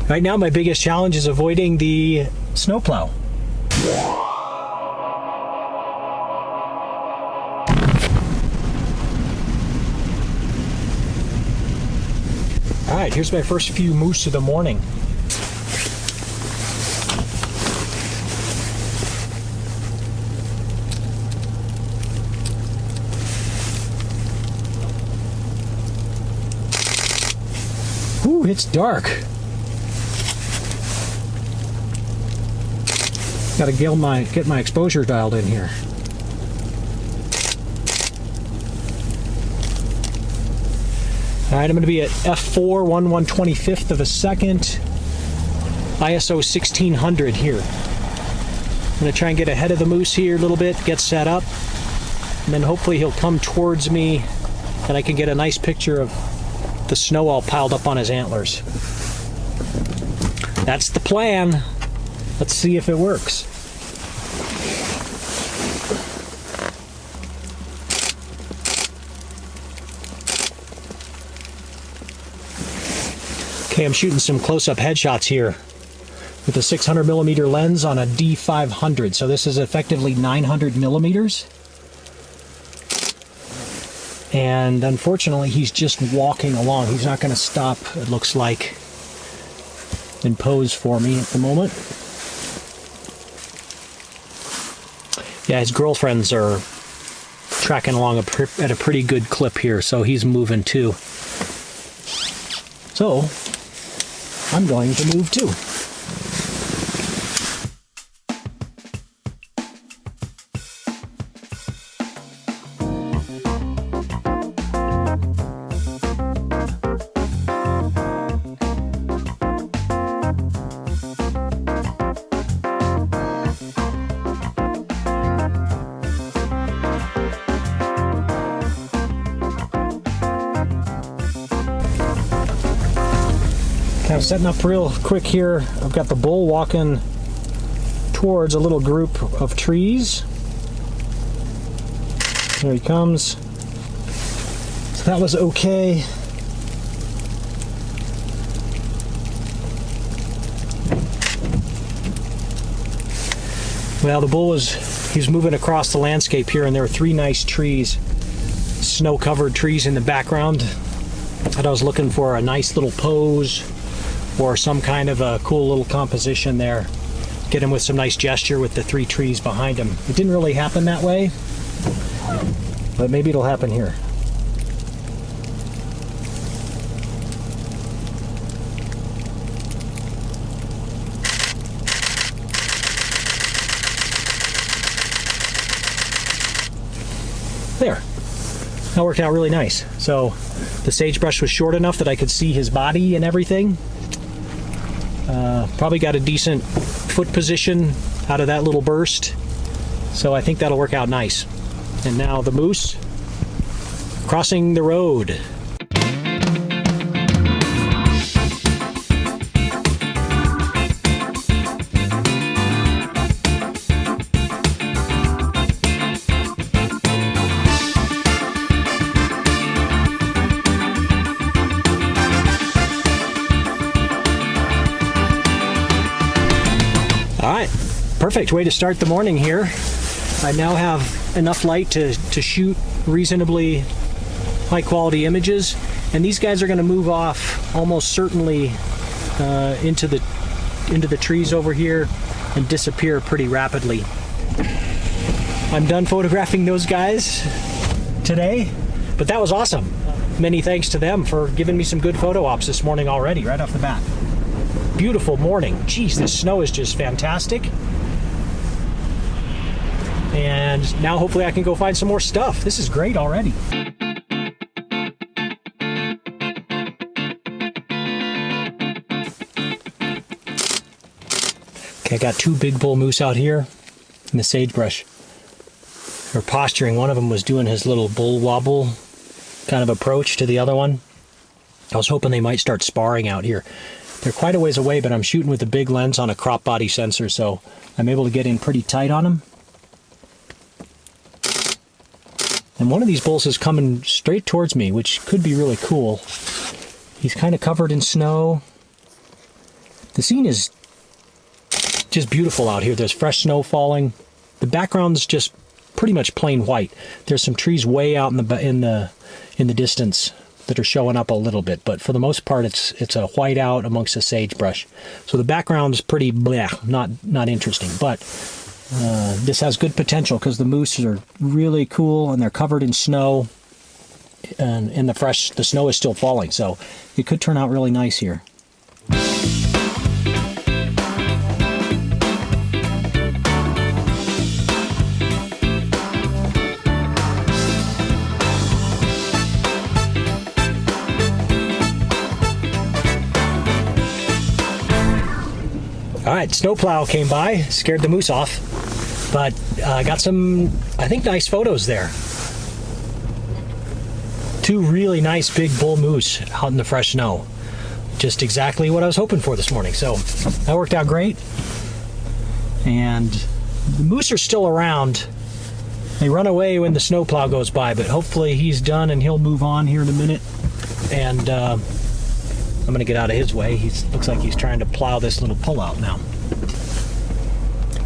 Right now my biggest challenge is avoiding the snowplow. All right, here's my first few moose of the morning. Ooh, it's dark. Gotta get my exposure dialed in here. All right, I'm going to be at f4, 1/125th of a second, ISO 1600 here. I'm going to try and get ahead of the moose here a little bit, get set up, and then hopefully he'll come towards me and I can get a nice picture of the snow all piled up on his antlers. That's the plan. Let's see if it works. Okay, I'm shooting some close-up headshots here with a 600mm lens on a D500. So this is effectively 900 millimeters. And unfortunately, he's just walking along. He's not going to stop, it looks like, and pose for me at the moment. Yeah, his girlfriends are tracking along at a pretty good clip here, so he's moving too. So I'm going to move too. Kind of setting up real quick here. I've got the bull walking towards a little group of trees. There he comes. So that was okay. Well, the bull he's moving across the landscape here, and there are three nice trees, snow-covered trees in the background. And I was looking for a nice little pose or some kind of a cool little composition there. Get him with some nice gesture with the three trees behind him. It didn't really happen that way, but maybe it'll happen here. There. That worked out really nice. So the sagebrush was short enough that I could see his body and everything. Probably got a decent foot position out of that little burst. So I think that'll work out nice. And now the moose crossing the road. Alright, perfect way to start the morning here. I now have enough light to shoot reasonably high quality images, and these guys are going to move off almost certainly into the trees over here and disappear pretty rapidly. I'm done photographing those guys today, but that was awesome. Many thanks to them for giving me some good photo ops this morning already, right off the bat. Beautiful morning. Geez, this snow is just fantastic. And now hopefully I can go find some more stuff. This is great already. Okay, I got two big bull moose out here in the sagebrush. They're posturing. One of them was doing his little bull wobble kind of approach to the other one. I was hoping they might start sparring out here. They're quite a ways away, but I'm shooting with a big lens on a crop body sensor, so I'm able to get in pretty tight on them. And one of these bulls is coming straight towards me, which could be really cool. He's kind of covered in snow. The scene is just beautiful out here. There's fresh snow falling. The background's just pretty much plain white. There's some trees way out in the distance that are showing up a little bit, but for the most part it's a white out amongst the sagebrush. So the background is pretty bleh, not interesting, but this has good potential because the moose are really cool and they're covered in snow, and the snow is still falling, so it could turn out really nice here. All right, snowplow came by, scared the moose off, but got some, I think, nice photos there. Two really nice big bull moose out in the fresh snow. Just exactly what I was hoping for this morning. So that worked out great. And the moose are still around. They run away when the snowplow goes by, but hopefully he's done and he'll move on here in a minute. And I'm going to get out of his way. He looks like he's trying to plow this little pullout now.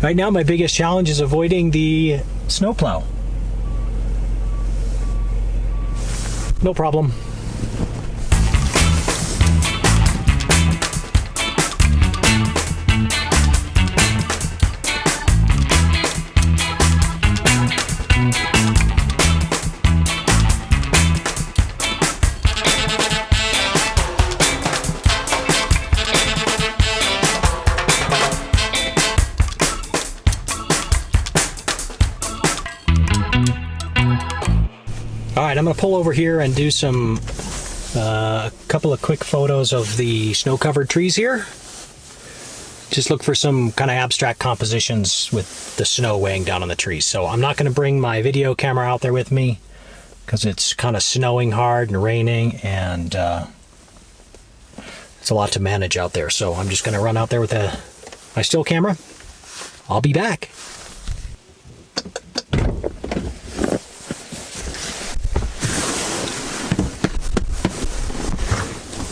Right now, my biggest challenge is avoiding the snowplow. No problem. All right, I'm going to pull over here and do a couple of quick photos of the snow-covered trees here. Just look for some kind of abstract compositions with the snow weighing down on the trees. So I'm not going to bring my video camera out there with me because it's kind of snowing hard and raining, and it's a lot to manage out there. So I'm just going to run out there with my still camera. I'll be back.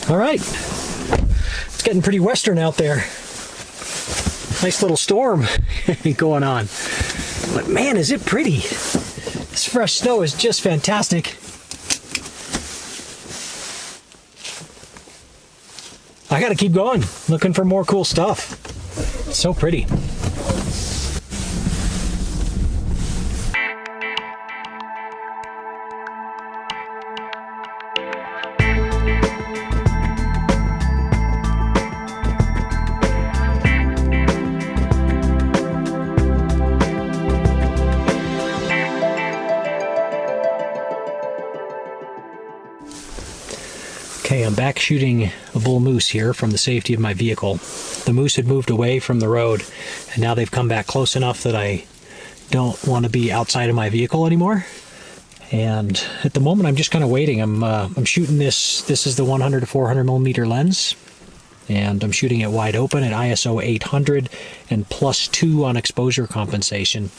All right, it's getting pretty western out there. Nice little storm going on. But man, is it pretty. This fresh snow is just fantastic. I gotta keep going, looking for more cool stuff. It's so pretty. Okay, I'm back shooting a bull moose here from the safety of my vehicle. The moose had moved away from the road, and now they've come back close enough that I don't want to be outside of my vehicle anymore. And at the moment, I'm just kind of waiting. I'm shooting this. This is the 100 to 400 millimeter lens, and I'm shooting it wide open at ISO 800 and +2 on exposure compensation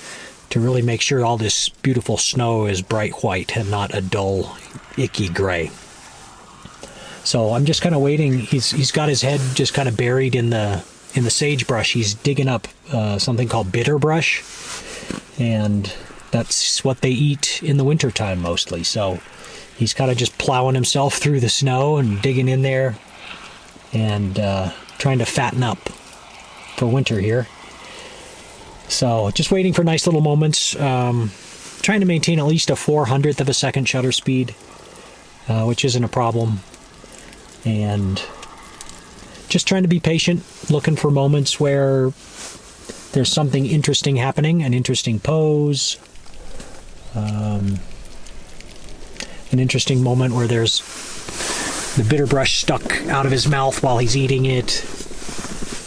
to really make sure all this beautiful snow is bright white and not a dull, icky gray. So I'm just kind of waiting. He's got his head just kind of buried in the sagebrush. He's digging up something called bitter brush, and that's what they eat in the wintertime mostly. So he's kind of just plowing himself through the snow and digging in there and trying to fatten up for winter here. So just waiting for nice little moments. Trying to maintain at least a 400th of a second shutter speed, which isn't a problem. And just trying to be patient, looking for moments where there's something interesting happening, an interesting pose, an interesting moment where there's the bitter brush stuck out of his mouth while he's eating it,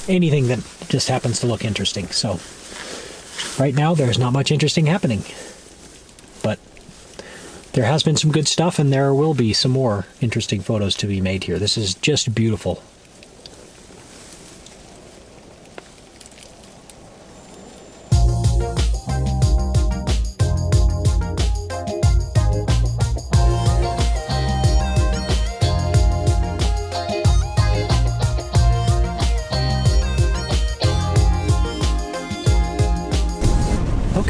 anything that just happens to look interesting. So right now there's not much interesting happening, but there has been some good stuff, and there will be some more interesting photos to be made here. This is just beautiful.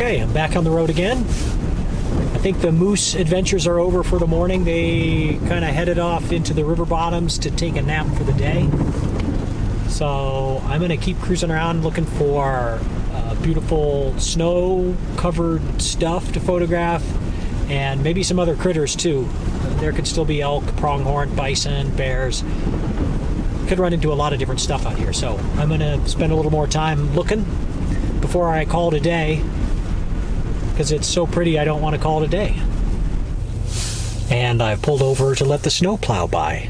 Okay, I'm back on the road again. I think the moose adventures are over for the morning. They kind of headed off into the river bottoms to take a nap for the day. So I'm going to keep cruising around looking for beautiful snow-covered stuff to photograph, and maybe some other critters too. There could still be elk, pronghorn, bison, bears. Could run into a lot of different stuff out here. So I'm going to spend a little more time looking before I call it a day, because it's so pretty I don't want to call it a day. And I've pulled over to let the snowplow by.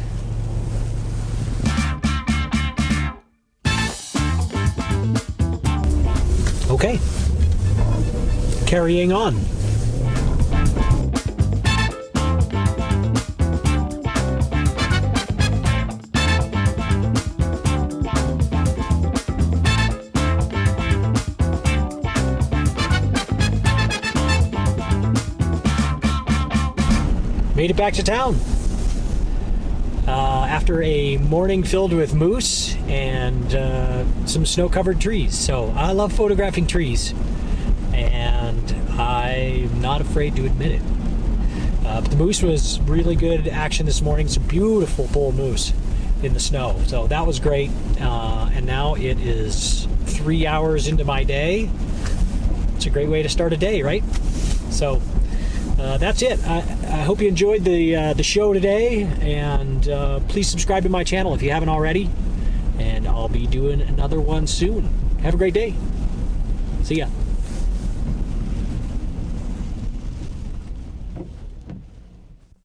Okay, carrying on. Made it back to town after a morning filled with moose and some snow-covered trees. So I love photographing trees, and I'm not afraid to admit it. But the moose was really good action this morning. Some beautiful bull moose in the snow, so that was great. And now it is 3 hours into my day. It's a great way to start a day, right? So that's it. I hope you enjoyed the show today, and please subscribe to my channel if you haven't already, and I'll be doing another one soon. Have a great day. See ya.